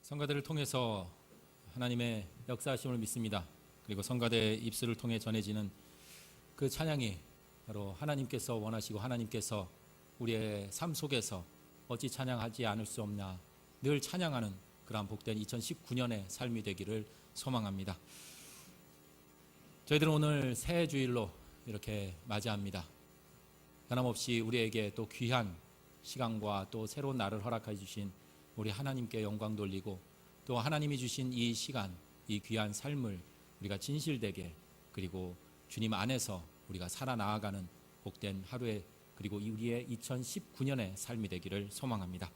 성가대를 통해서 하나님의 역사하심을 믿습니다. 그리고 성가대 입술을 통해 전해지는 그 찬양이 바로 하나님께서 원하시고 하나님께서 우리의 삶 속에서 어찌 찬양하지 않을 수 없나 늘 찬양하는 그러한 복된 2019년의 삶이 되기를 소망합니다. 저희들은 오늘 새 주일로 이렇게 맞이합니다. 변함없이 우리에게 또 귀한 시간과 또 새로운 날을 허락해 주신 우리 하나님께 영광 돌리고, 또 하나님이 주신 이 시간, 이 귀한 삶을 우리가 진실되게, 그리고 주님 안에서 우리가 살아나아가는 복된 하루에, 그리고 우리의 2019년의 삶이 되기를 소망합니다.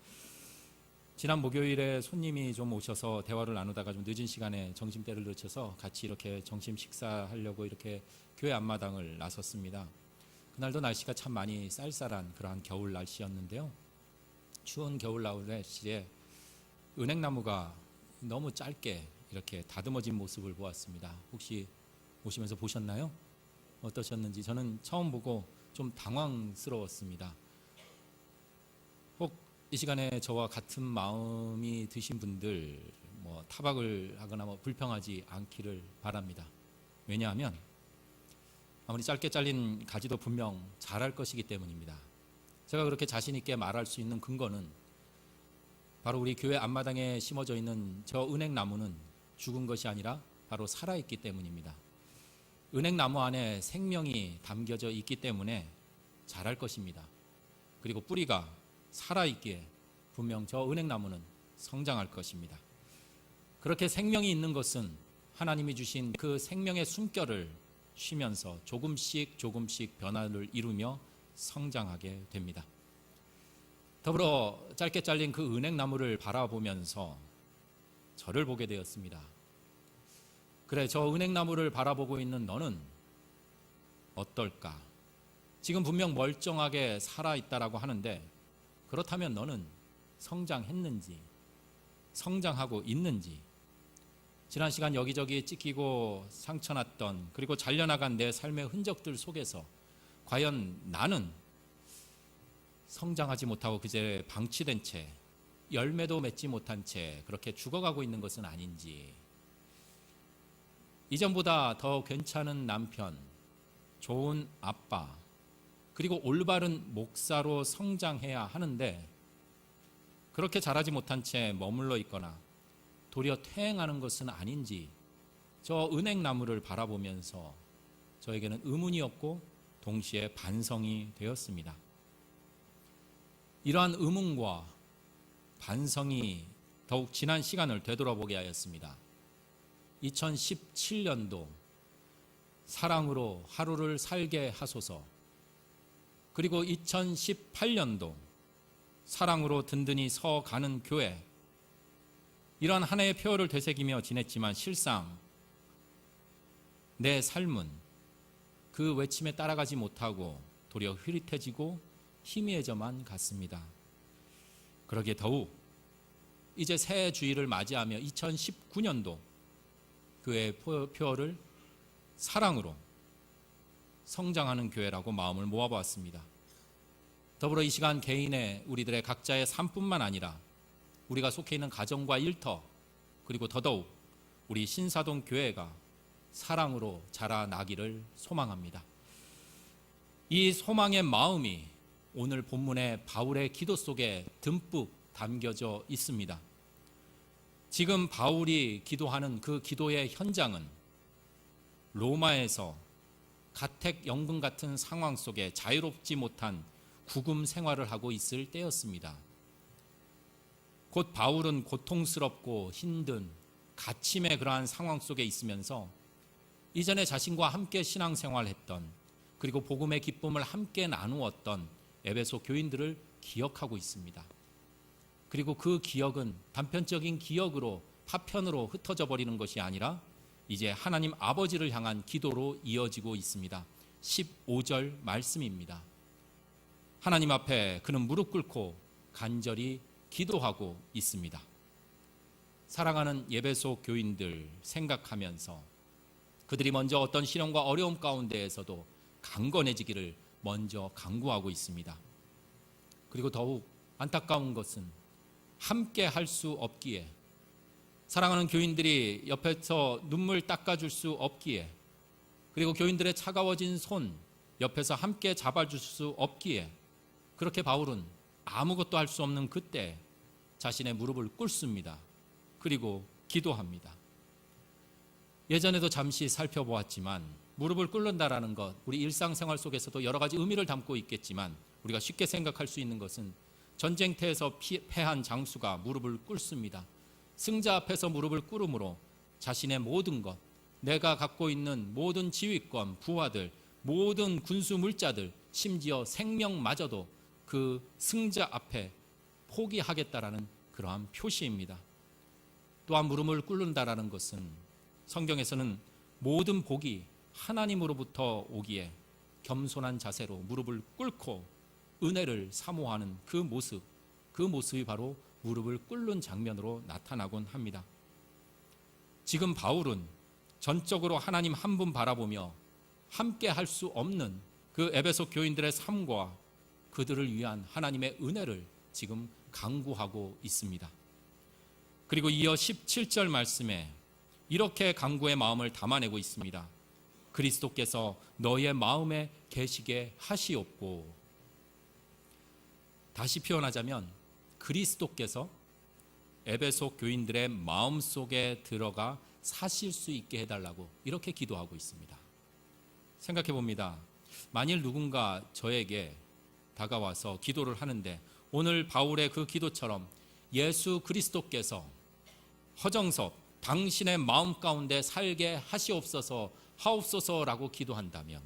지난 목요일에 손님이 좀 오셔서 대화를 나누다가 좀 늦은 시간에 점심때를 늦춰서 같이 이렇게 점심 식사하려고 이렇게 교회 앞마당을 나섰습니다. 그날도 날씨가 참 많이 쌀쌀한 그러한 겨울 날씨였는데요. 추운 겨울 날씨에 은행나무가 너무 짧게 이렇게 다듬어진 모습을 보았습니다. 혹시 오시면서 보셨나요? 어떠셨는지 저는 처음 보고 좀 당황스러웠습니다. 혹 이 시간에 저와 같은 마음이 드신 분들 타박을 하거나 불평하지 않기를 바랍니다. 왜냐하면 아무리 짧게 잘린 가지도 분명 자랄 것이기 때문입니다. 제가 그렇게 자신 있게 말할 수 있는 근거는 바로 우리 교회 앞마당에 심어져 있는 저 은행나무는 죽은 것이 아니라 바로 살아있기 때문입니다. 은행나무 안에 생명이 담겨져 있기 때문에 자랄 것입니다. 그리고 뿌리가 살아있기에 분명 저 은행나무는 성장할 것입니다. 그렇게 생명이 있는 것은 하나님이 주신 그 생명의 숨결을 쉬면서 조금씩 변화를 이루며 성장하게 됩니다. 더불어 짧게 잘린 그 은행나무를 바라보면서 저를 보게 되었습니다. 그래, 저 은행나무를 바라보고 있는 너는 어떨까? 지금 분명 멀쩡하게 살아있다라고 하는데, 그렇다면 너는 성장했는지, 성장하고 있는지, 지난 시간 여기저기 찢기고 상처났던, 그리고 잘려나간 내 삶의 흔적들 속에서 과연 나는 성장하지 못하고 그제 방치된 채, 열매도 맺지 못한 채 그렇게 죽어가고 있는 것은 아닌지, 이전보다 더 괜찮은 남편, 좋은 아빠, 그리고 올바른 목사로 성장해야 하는데 그렇게 자라지 못한 채 머물러 있거나 도리어 퇴행하는 것은 아닌지, 저 은행나무를 바라보면서 저에게는 의문이었고 동시에 반성이 되었습니다. 이러한 의문과 반성이 더욱 지난 시간을 되돌아보게 하였습니다. 2017년도 사랑으로 하루를 살게 하소서, 그리고 2018년도 사랑으로 든든히 서가는 교회, 이러한 한 해의 표어를 되새기며 지냈지만 실상 내 삶은 그 외침에 따라가지 못하고 도리어 흐릿해지고 희미해져만 갔습니다. 그러기에 더욱 이제 새 주일을 맞이하며 2019년도 교회의 표어를 사랑으로 성장하는 교회라고 마음을 모아보았습니다. 더불어 이 시간 개인의 우리들의 각자의 삶뿐만 아니라 우리가 속해 있는 가정과 일터, 그리고 더더욱 우리 신사동 교회가 사랑으로 자라나기를 소망합니다. 이 소망의 마음이 오늘 본문의 바울의 기도 속에 듬뿍 담겨져 있습니다. 지금 바울이 기도하는 그 기도의 현장은 로마에서 가택 연금 같은 상황 속에 자유롭지 못한 구금 생활을 하고 있을 때였습니다. 곧 바울은 고통스럽고 힘든 갇힘의 그러한 상황 속에 있으면서 이전에 자신과 함께 신앙생활했던, 그리고 복음의 기쁨을 함께 나누었던 에베소 교인들을 기억하고 있습니다. 그리고 그 기억은 단편적인 기억으로 파편으로 흩어져 버리는 것이 아니라 이제 하나님 아버지를 향한 기도로 이어지고 있습니다. 15절 말씀입니다. 하나님 앞에 그는 무릎 꿇고 간절히 기도하고 있습니다. 사랑하는 에베소 교인들 생각하면서 그들이 먼저 어떤 시련과 어려움 가운데에서도 강건해지기를 먼저 간구하고 있습니다. 그리고 더욱 안타까운 것은 함께 할 수 없기에 사랑하는 교인들이 옆에서 눈물 닦아줄 수 없기에, 그리고 교인들의 차가워진 손 옆에서 함께 잡아줄 수 없기에, 그렇게 바울은 아무것도 할 수 없는 그때 자신의 무릎을 꿇습니다. 그리고 기도합니다. 예전에도 잠시 살펴보았지만 무릎을 꿇는다라는 것, 우리 일상생활 속에서도 여러 가지 의미를 담고 있겠지만 우리가 쉽게 생각할 수 있는 것은 전쟁터에서 패한 장수가 무릎을 꿇습니다. 승자 앞에서 무릎을 꿇음으로 자신의 모든 것, 내가 갖고 있는 모든 지휘권, 부하들, 모든 군수 물자들, 심지어 생명마저도 그 승자 앞에 포기하겠다라는 그러한 표시입니다. 또한 무릎을 꿇는다라는 것은 성경에서는 모든 복이 하나님으로부터 오기에 겸손한 자세로 무릎을 꿇고 은혜를 사모하는 그 모습이 바로 무릎을 꿇는 장면으로 나타나곤 합니다. 지금 바울은 전적으로 하나님 한 분 바라보며 함께 할 수 없는 그 에베소 교인들의 삶과 그들을 위한 하나님의 은혜를 지금 간구하고 있습니다. 그리고 이어 17절 말씀에 이렇게 간구의 마음을 담아내고 있습니다. 그리스도께서 너의 마음에 계시게 하시옵고. 다시 표현하자면 그리스도께서 에베소 교인들의 마음속에 들어가 사실 수 있게 해달라고 이렇게 기도하고 있습니다. 생각해 봅니다. 만일 누군가 저에게 다가와서 기도를 하는데 오늘 바울의 그 기도처럼 예수 그리스도께서 허정섭 당신의 마음 가운데 살게 하옵소서라고 기도한다면,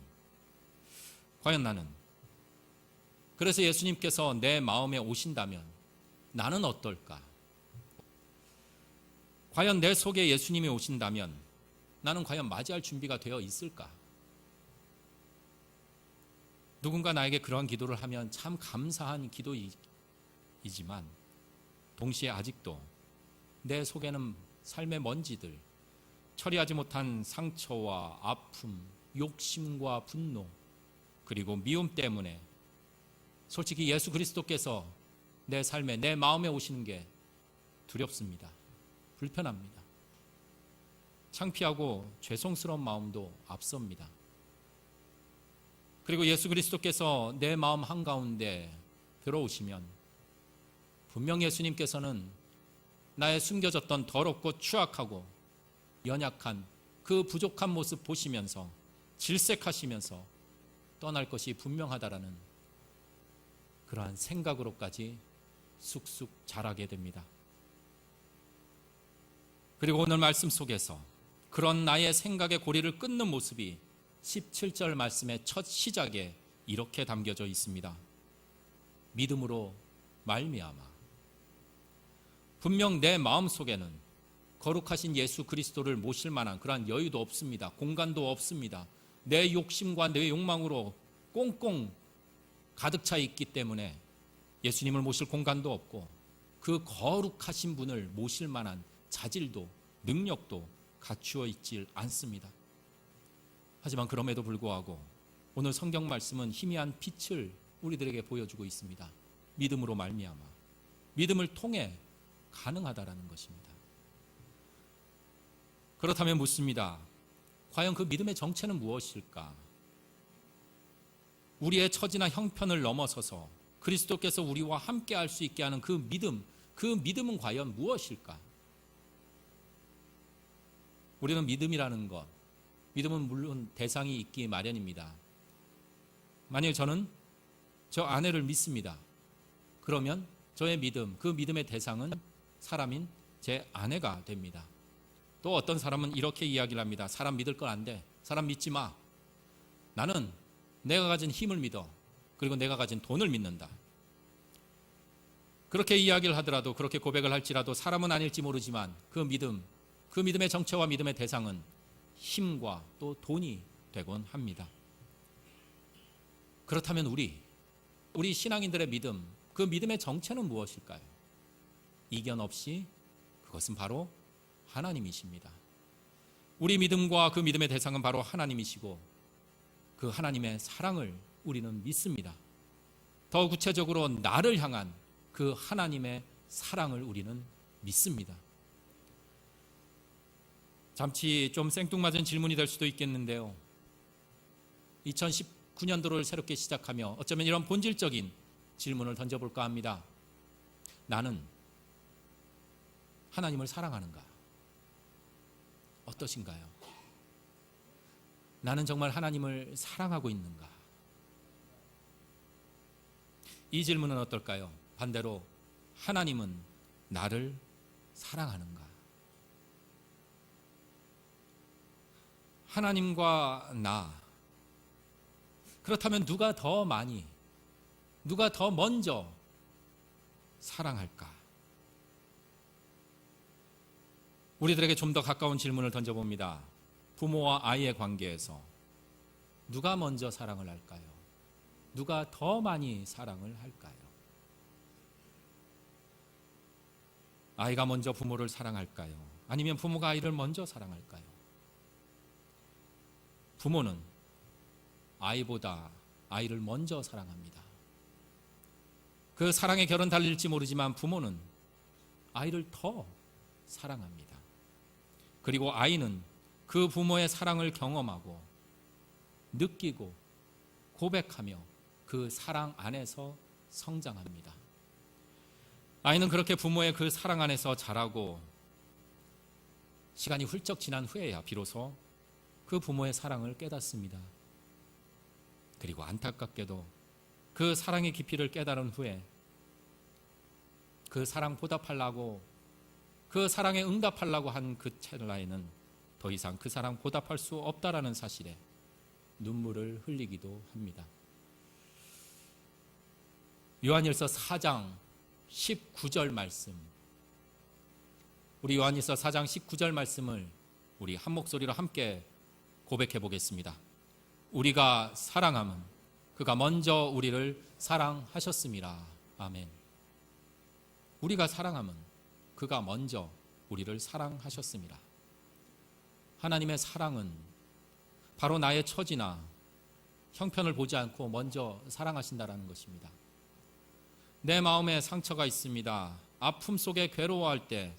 과연 나는, 그래서 예수님께서 내 마음에 오신다면 나는 어떨까? 과연 내 속에 예수님이 오신다면 나는 과연 맞이할 준비가 되어 있을까? 누군가 나에게 그러한 기도를 하면 참 감사한 기도이지만 동시에 아직도 내 속에는 삶의 먼지들, 처리하지 못한 상처와 아픔, 욕심과 분노, 그리고 미움 때문에 솔직히 예수 그리스도께서 내 삶에, 내 마음에 오시는 게 두렵습니다. 불편합니다. 창피하고 죄송스러운 마음도 앞섭니다. 그리고 예수 그리스도께서 내 마음 한가운데 들어오시면 분명 예수님께서는 나의 숨겨졌던 더럽고 추악하고 연약한 그 부족한 모습 보시면서 질색하시면서 떠날 것이 분명하다라는 그러한 생각으로까지 쑥쑥 자라게 됩니다. 그리고 오늘 말씀 속에서 그런 나의 생각의 고리를 끊는 모습이 17절 말씀의 첫 시작에 이렇게 담겨져 있습니다. 믿음으로 말미암아. 분명 내 마음속에는 거룩하신 예수 그리스도를 모실 만한 그러한 여유도 없습니다. 공간도 없습니다. 내 욕심과 내 욕망으로 꽁꽁 가득 차 있기 때문에 예수님을 모실 공간도 없고 그 거룩하신 분을 모실 만한 자질도 능력도 갖추어 있질 않습니다. 하지만 그럼에도 불구하고 오늘 성경 말씀은 희미한 빛을 우리들에게 보여주고 있습니다. 믿음으로 말미암아, 믿음을 통해 가능하다라는 것입니다. 그렇다면 묻습니다. 과연 그 믿음의 정체는 무엇일까? 우리의 처지나 형편을 넘어서서 그리스도께서 우리와 함께 할 수 있게 하는 그 믿음은 과연 무엇일까? 우리는 믿음이라는 것, 믿음은 물론 대상이 있기 마련입니다. 만일 저는 저 아내를 믿습니다. 그러면 저의 믿음, 그 믿음의 대상은 사람인 제 아내가 됩니다. 또 어떤 사람은 이렇게 이야기를 합니다. 사람 믿을 건 안 돼. 사람 믿지 마. 나는 내가 가진 힘을 믿어. 그리고 내가 가진 돈을 믿는다. 그렇게 이야기를 하더라도, 그렇게 고백을 할지라도 사람은 아닐지 모르지만 그 믿음의 정체와 믿음의 대상은 힘과 또 돈이 되곤 합니다. 그렇다면 우리 신앙인들의 믿음, 그 믿음의 정체는 무엇일까요? 이견 없이 그것은 바로 하나님이십니다. 우리 믿음과 그 믿음의 대상은 바로 하나님이시고 그 하나님의 사랑을 우리는 믿습니다. 더 구체적으로 나를 향한 그 하나님의 사랑을 우리는 믿습니다. 잠시 좀 생뚱맞은 질문이 될 수도 있겠는데요. 2019년도를 새롭게 시작하며 어쩌면 이런 본질적인 질문을 던져볼까 합니다. 나는 하나님을 사랑하는가? 어떠신가요? 나는 정말 하나님을 사랑하고 있는가? 이 질문은 어떨까요? 반대로 하나님은 나를 사랑하는가? 하나님과 나, 그렇다면 누가 더 많이, 누가 더 먼저 사랑할까? 우리들에게 좀 더 가까운 질문을 던져봅니다. 부모와 아이의 관계에서 누가 먼저 사랑을 할까요? 누가 더 많이 사랑을 할까요? 아이가 먼저 부모를 사랑할까요? 아니면 부모가 아이를 먼저 사랑할까요? 부모는 아이보다 아이를 먼저 사랑합니다. 그 사랑의 결은 달릴지 모르지만 부모는 아이를 더 사랑합니다. 그리고 아이는 그 부모의 사랑을 경험하고 느끼고 고백하며 그 사랑 안에서 성장합니다. 아이는 그렇게 부모의 그 사랑 안에서 자라고 시간이 훌쩍 지난 후에야 비로소 그 부모의 사랑을 깨닫습니다. 그리고 안타깝게도 그 사랑의 깊이를 깨달은 후에 그 사랑 보답하려고, 그 사랑에 응답하려고 한 그 찰나에는 더 이상 그 사랑 보답할 수 없다라는 사실에 눈물을 흘리기도 합니다. 요한일서 4장 19절 말씀, 우리 요한일서 4장 19절 말씀을 우리 한 목소리로 함께 고백해 보겠습니다. 우리가 사랑함은 그가 먼저 우리를 사랑하셨음이라. 아멘. 우리가 사랑함은 그가 먼저 우리를 사랑하셨습니다. 하나님의 사랑은 바로 나의 처지나 형편을 보지 않고 먼저 사랑하신다라는 것입니다. 내 마음에 상처가 있습니다. 아픔 속에 괴로워할 때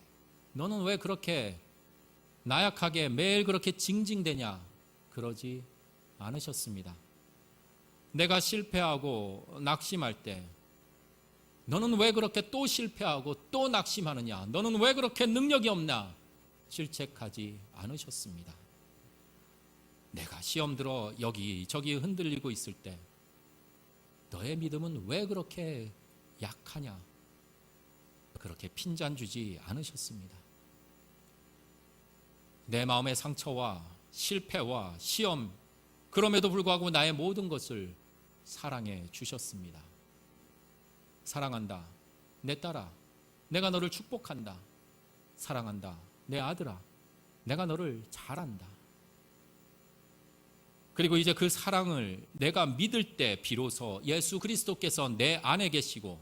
너는 왜 그렇게 나약하게 매일 그렇게 징징대냐? 그러지 않으셨습니다. 내가 실패하고 낙심할 때 너는 왜 그렇게 또 실패하고 또 낙심하느냐? 너는 왜 그렇게 능력이 없나? 질책하지 않으셨습니다. 내가 시험 들어 여기저기 흔들리고 있을 때 너의 믿음은 왜 그렇게 약하냐? 그렇게 핀잔 주지 않으셨습니다. 내 마음의 상처와 실패와 시험, 그럼에도 불구하고 나의 모든 것을 사랑해 주셨습니다. 사랑한다, 내 딸아, 내가 너를 축복한다. 사랑한다, 내 아들아, 내가 너를 잘한다. 그리고 이제 그 사랑을 내가 믿을 때 비로소 예수 그리스도께서 내 안에 계시고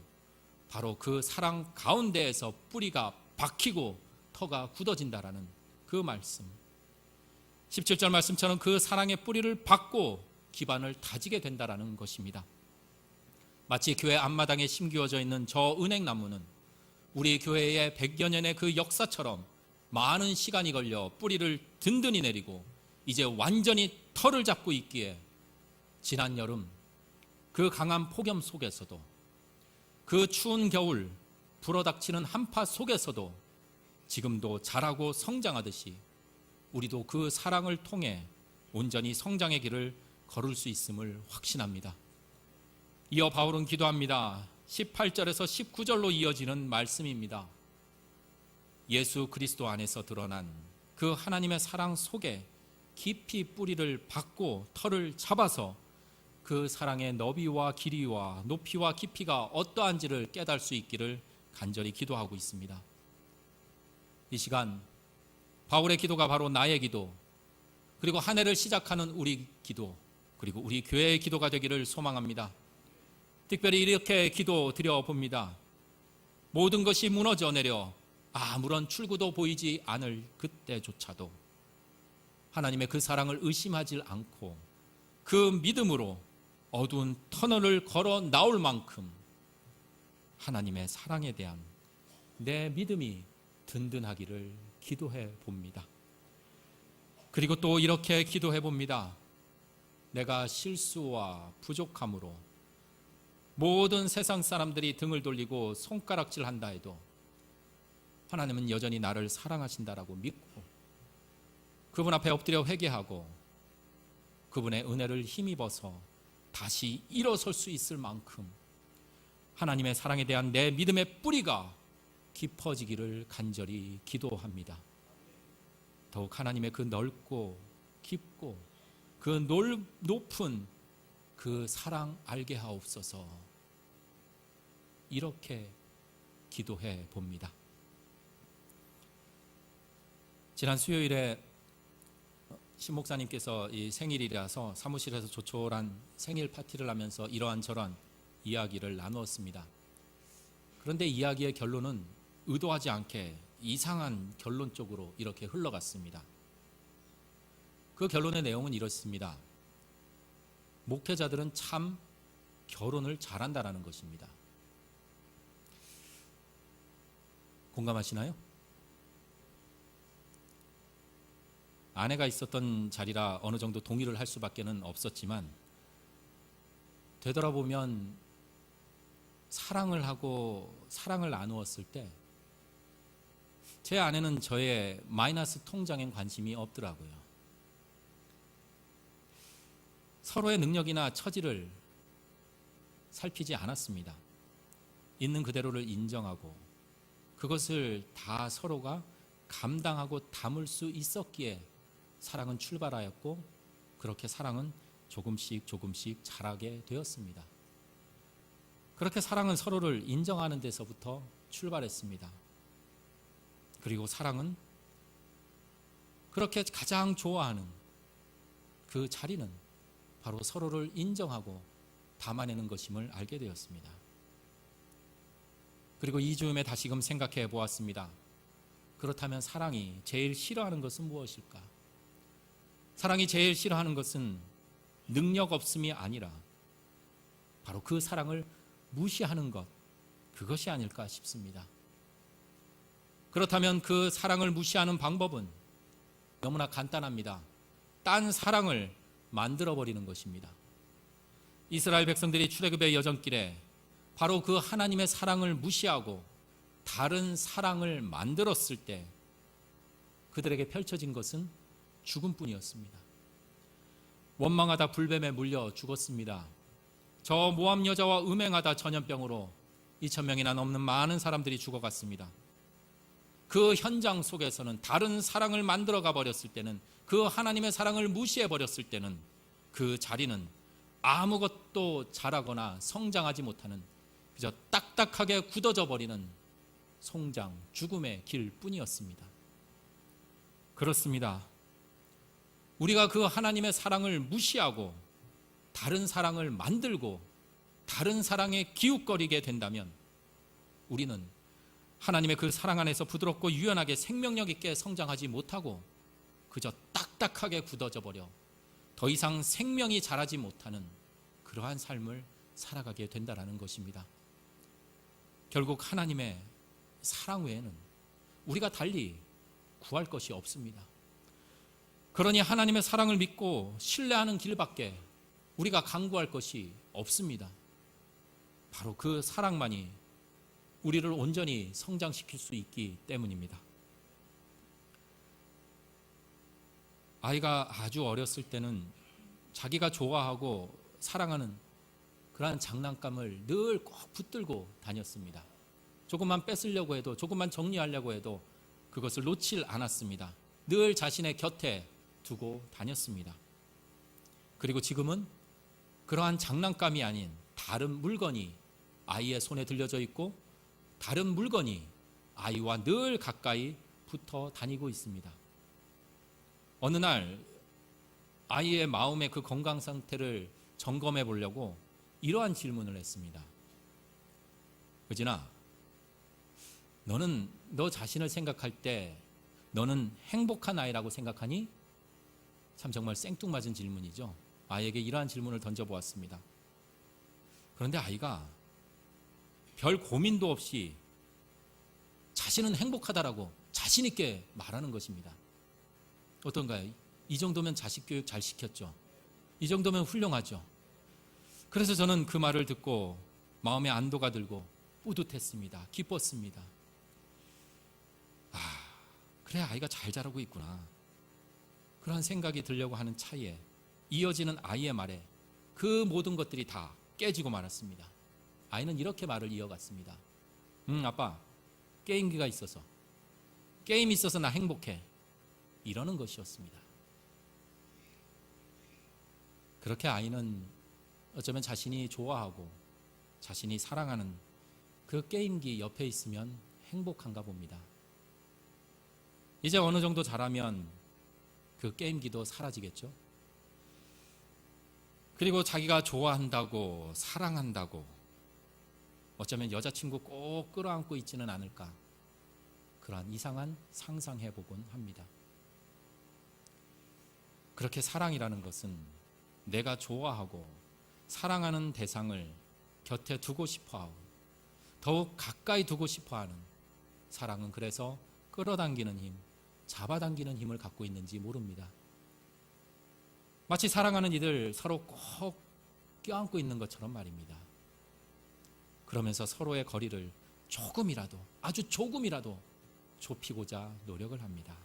바로 그 사랑 가운데에서 뿌리가 박히고 터가 굳어진다라는 그 말씀, 17절 말씀처럼 그 사랑의 뿌리를 박고 기반을 다지게 된다라는 것입니다. 마치 교회 앞마당에 심기어져 있는 저 은행나무는 우리 교회의 100여 년의 그 역사처럼 많은 시간이 걸려 뿌리를 든든히 내리고 이제 완전히 털을 잡고 있기에 지난 여름 그 강한 폭염 속에서도, 그 추운 겨울 불어닥치는 한파 속에서도 지금도 자라고 성장하듯이 우리도 그 사랑을 통해 온전히 성장의 길을 걸을 수 있음을 확신합니다. 이어 바울은 기도합니다. 18절에서 19절로 이어지는 말씀입니다. 예수 그리스도 안에서 드러난 그 하나님의 사랑 속에 깊이 뿌리를 박고 털을 잡아서 그 사랑의 너비와 길이와 높이와 깊이가 어떠한지를 깨달을 수 있기를 간절히 기도하고 있습니다. 이 시간 바울의 기도가 바로 나의 기도, 그리고 한 해를 시작하는 우리 기도, 그리고 우리 교회의 기도가 되기를 소망합니다. 특별히 이렇게 기도 드려봅니다. 모든 것이 무너져 내려 아무런 출구도 보이지 않을 그때조차도 하나님의 그 사랑을 의심하지 않고 그 믿음으로 어두운 터널을 걸어 나올 만큼 하나님의 사랑에 대한 내 믿음이 든든하기를 기도해 봅니다. 그리고 또 이렇게 기도해 봅니다. 내가 실수와 부족함으로 모든 세상 사람들이 등을 돌리고 손가락질 한다 해도 하나님은 여전히 나를 사랑하신다라고 믿고 그분 앞에 엎드려 회개하고 그분의 은혜를 힘입어서 다시 일어설 수 있을 만큼 하나님의 사랑에 대한 내 믿음의 뿌리가 깊어지기를 간절히 기도합니다. 더욱 하나님의 그 넓고 깊고 그 높은 그 사랑 알게 하옵소서. 이렇게 기도해 봅니다. 지난 수요일에 신 목사님께서 이 생일이라서 사무실에서 조촐한 생일 파티를 하면서 이러한저러한 이야기를 나누었습니다. 그런데 이야기의 결론은 의도하지 않게 이상한 결론 쪽으로 이렇게 흘러갔습니다. 그 결론의 내용은 이렇습니다. 목회자들은 참 결혼을 잘한다라는 것입니다. 공감하시나요? 아내가 있었던 자리라 어느 정도 동의를 할 수밖에는 없었지만 되돌아보면 사랑을 하고 사랑을 나누었을 때 제 아내는 저의 마이너스 통장엔 관심이 없더라고요. 서로의 능력이나 처지를 살피지 않았습니다. 있는 그대로를 인정하고 그것을 다 서로가 감당하고 담을 수 있었기에 사랑은 출발하였고 그렇게 사랑은 조금씩 자라게 되었습니다. 그렇게 사랑은 서로를 인정하는 데서부터 출발했습니다. 그리고 사랑은 그렇게 가장 좋아하는 그 자리는 바로 서로를 인정하고 담아내는 것임을 알게 되었습니다. 그리고 이 즈음에 다시금 생각해 보았습니다. 그렇다면 사랑이 제일 싫어하는 것은 무엇일까? 사랑이 제일 싫어하는 것은 능력 없음이 아니라 바로 그 사랑을 무시하는 것, 그것이 아닐까 싶습니다. 그렇다면 그 사랑을 무시하는 방법은 너무나 간단합니다. 딴 사랑을 만들어버리는 것입니다. 이스라엘 백성들이 출애굽의 여정길에 바로 그 하나님의 사랑을 무시하고 다른 사랑을 만들었을 때 그들에게 펼쳐진 것은 죽음뿐이었습니다. 원망하다 불뱀에 물려 죽었습니다. 저 모압 여자와 음행하다 전염병으로 2,000명이나 넘는 많은 사람들이 죽어갔습니다. 그 현장 속에서는 다른 사랑을 만들어가 버렸을 때는, 그 하나님의 사랑을 무시해 버렸을 때는 그 자리는 아무것도 자라거나 성장하지 못하는 그저 딱딱하게 굳어져 버리는 송장, 죽음의 길 뿐이었습니다. 그렇습니다. 우리가 그 하나님의 사랑을 무시하고 다른 사랑을 만들고 다른 사랑에 기웃거리게 된다면 우리는 하나님의 그 사랑 안에서 부드럽고 유연하게 생명력 있게 성장하지 못하고 그저 딱딱하게 굳어져 버려 더 이상 생명이 자라지 못하는 그러한 삶을 살아가게 된다라는 것입니다. 결국 하나님의 사랑 외에는 우리가 달리 구할 것이 없습니다. 그러니 하나님의 사랑을 믿고 신뢰하는 길밖에 우리가 강구할 것이 없습니다. 바로 그 사랑만이 우리를 온전히 성장시킬 수 있기 때문입니다. 아이가 아주 어렸을 때는 자기가 좋아하고 사랑하는 그러한 장난감을 늘 꼭 붙들고 다녔습니다. 조금만 뺏으려고 해도, 조금만 정리하려고 해도 그것을 놓질 않았습니다. 늘 자신의 곁에 두고 다녔습니다. 그리고 지금은 그러한 장난감이 아닌 다른 물건이 아이의 손에 들려져 있고 다른 물건이 아이와 늘 가까이 붙어 다니고 있습니다. 어느 날 아이의 마음의 그 건강 상태를 점검해 보려고 이러한 질문을 했습니다. 의진아, 너는 너 자신을 생각할 때 너는 행복한 아이라고 생각하니? 참 정말 생뚱맞은 질문이죠. 아이에게 이러한 질문을 던져보았습니다. 그런데 아이가 별 고민도 없이 자신은 행복하다라고 자신 있게 말하는 것입니다. 어떤가요? 이 정도면 자식 교육 잘 시켰죠. 이 정도면 훌륭하죠. 그래서 저는 그 말을 듣고 마음에 안도가 들고 뿌듯했습니다. 기뻤습니다. 그래, 아이가 잘 자라고 있구나. 그런 생각이 들려고 하는 차이에 이어지는 아이의 말에 그 모든 것들이 다 깨지고 말았습니다. 아이는 이렇게 말을 이어갔습니다. 아빠, 게임기가 있어서, 게임이 있어서 나 행복해. 이러는 것이었습니다. 그렇게 아이는 어쩌면 자신이 좋아하고 자신이 사랑하는 그 게임기 옆에 있으면 행복한가 봅니다. 이제 어느 정도 자라면 그 게임기도 사라지겠죠. 그리고 자기가 좋아한다고 사랑한다고 어쩌면 여자친구 꼭 끌어안고 있지는 않을까, 그러한 이상한 상상해보곤 합니다. 그렇게 사랑이라는 것은 내가 좋아하고 사랑하는 대상을 곁에 두고 싶어하고 더욱 가까이 두고 싶어하는 사랑은 그래서 끌어당기는 힘, 잡아당기는 힘을 갖고 있는지 모릅니다. 마치 사랑하는 이들 서로 꼭 껴안고 있는 것처럼 말입니다. 그러면서 서로의 거리를 조금이라도, 아주 조금이라도 좁히고자 노력을 합니다.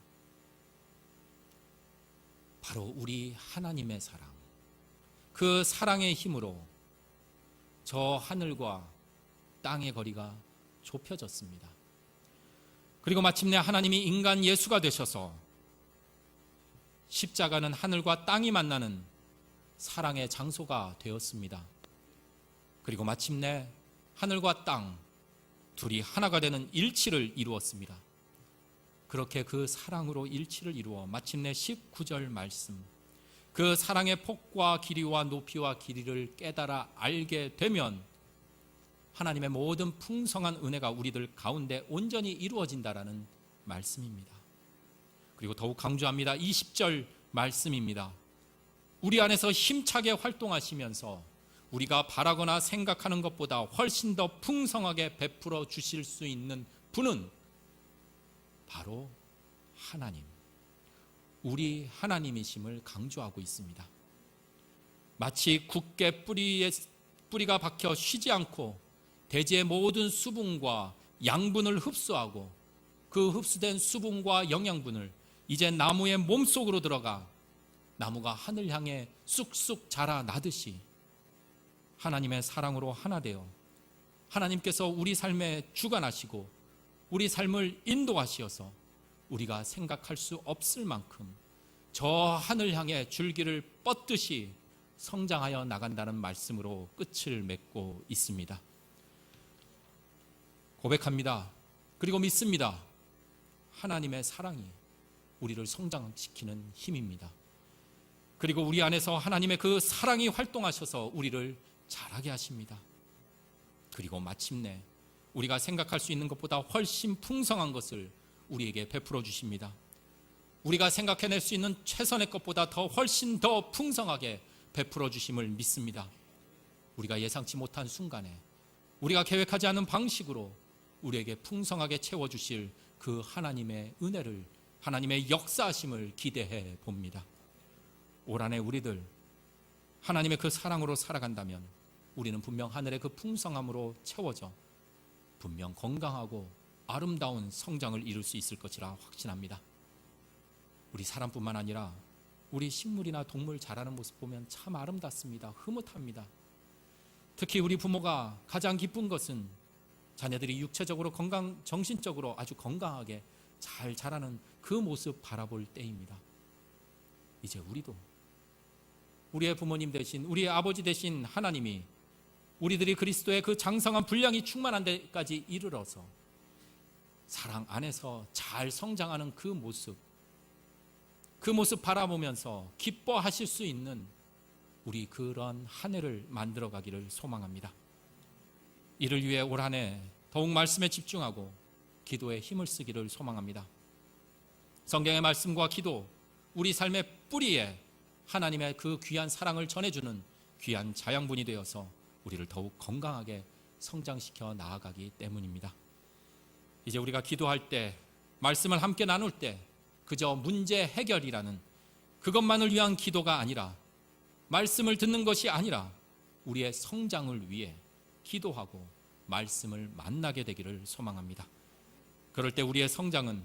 바로 우리 하나님의 사랑, 그 사랑의 힘으로 저 하늘과 땅의 거리가 좁혀졌습니다. 그리고 마침내 하나님이 인간 예수가 되셔서 십자가는 하늘과 땅이 만나는 사랑의 장소가 되었습니다. 그리고 마침내 하늘과 땅 둘이 하나가 되는 일치를 이루었습니다. 그렇게 그 사랑으로 일치를 이루어 마침내 19절 말씀, 그 사랑의 폭과 길이와 높이와 길이를 깨달아 알게 되면 하나님의 모든 풍성한 은혜가 우리들 가운데 온전히 이루어진다라는 말씀입니다. 그리고 더욱 강조합니다. 20절 말씀입니다. 우리 안에서 힘차게 활동하시면서 우리가 바라거나 생각하는 것보다 훨씬 더 풍성하게 베풀어 주실 수 있는 분은 바로 하나님, 우리 하나님이심을 강조하고 있습니다. 마치 굳게 뿌리가 박혀 쉬지 않고 대지의 모든 수분과 양분을 흡수하고 그 흡수된 수분과 영양분을 이제 나무의 몸속으로 들어가 나무가 하늘 향해 쑥쑥 자라나듯이 하나님의 사랑으로 하나 되어 하나님께서 우리 삶에 주관하시고 우리 삶을 인도하시어서 우리가 생각할 수 없을 만큼 저 하늘 향해 줄기를 뻗듯이 성장하여 나간다는 말씀으로 끝을 맺고 있습니다. 고백합니다. 그리고 믿습니다. 하나님의 사랑이 우리를 성장시키는 힘입니다. 그리고 우리 안에서 하나님의 그 사랑이 활동하셔서 우리를 자라게 하십니다. 그리고 마침내 우리가 생각할 수 있는 것보다 훨씬 풍성한 것을 우리에게 베풀어 주십니다. 우리가 생각해낼 수 있는 최선의 것보다 더 훨씬 더 풍성하게 베풀어 주심을 믿습니다. 우리가 예상치 못한 순간에 우리가 계획하지 않은 방식으로 우리에게 풍성하게 채워주실 그 하나님의 은혜를, 하나님의 역사하심을 기대해 봅니다. 올 한해 우리들 하나님의 그 사랑으로 살아간다면 우리는 분명 하늘의 그 풍성함으로 채워져 분명 건강하고 아름다운 성장을 이룰 수 있을 것이라 확신합니다. 우리 사람뿐만 아니라 우리 식물이나 동물 자라는 모습 보면 참 아름답습니다. 흐뭇합니다. 특히 우리 부모가 가장 기쁜 것은 자녀들이 육체적으로 정신적으로 아주 건강하게 잘 자라는 그 모습 바라볼 때입니다. 이제 우리도 우리의 부모님 대신, 우리의 아버지 대신 하나님이 우리들이 그리스도의 그 장성한 분량이 충만한 데까지 이르러서 사랑 안에서 잘 성장하는 그 모습 바라보면서 기뻐하실 수 있는 우리 그런 한 해를 만들어 가기를 소망합니다. 이를 위해 올 한 해 더욱 말씀에 집중하고 기도에 힘을 쓰기를 소망합니다. 성경의 말씀과 기도, 우리 삶의 뿌리에 하나님의 그 귀한 사랑을 전해주는 귀한 자양분이 되어서 우리를 더욱 건강하게 성장시켜 나아가기 때문입니다. 이제 우리가 기도할 때, 말씀을 함께 나눌 때 그저 문제 해결이라는 그것만을 위한 기도가 아니라, 말씀을 듣는 것이 아니라 우리의 성장을 위해 기도하고 말씀을 만나게 되기를 소망합니다. 그럴 때 우리의 성장은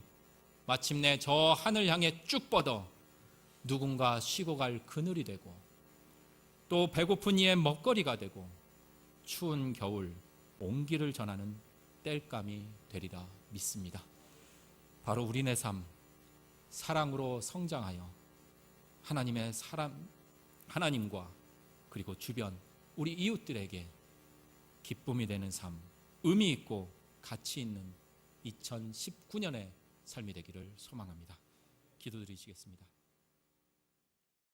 마침내 저 하늘 향해 쭉 뻗어 누군가 쉬고 갈 그늘이 되고, 또 배고픈 이의 먹거리가 되고, 추운 겨울 온기를 전하는 땔감이 되리라 믿습니다. 바로 우리네 삶, 사랑으로 성장하여 하나님과 그리고 주변 우리 이웃들에게 기쁨이 되는 삶, 의미 있고 가치 있는 2019년의 삶이 되기를 소망합니다. 기도드리시겠습니다.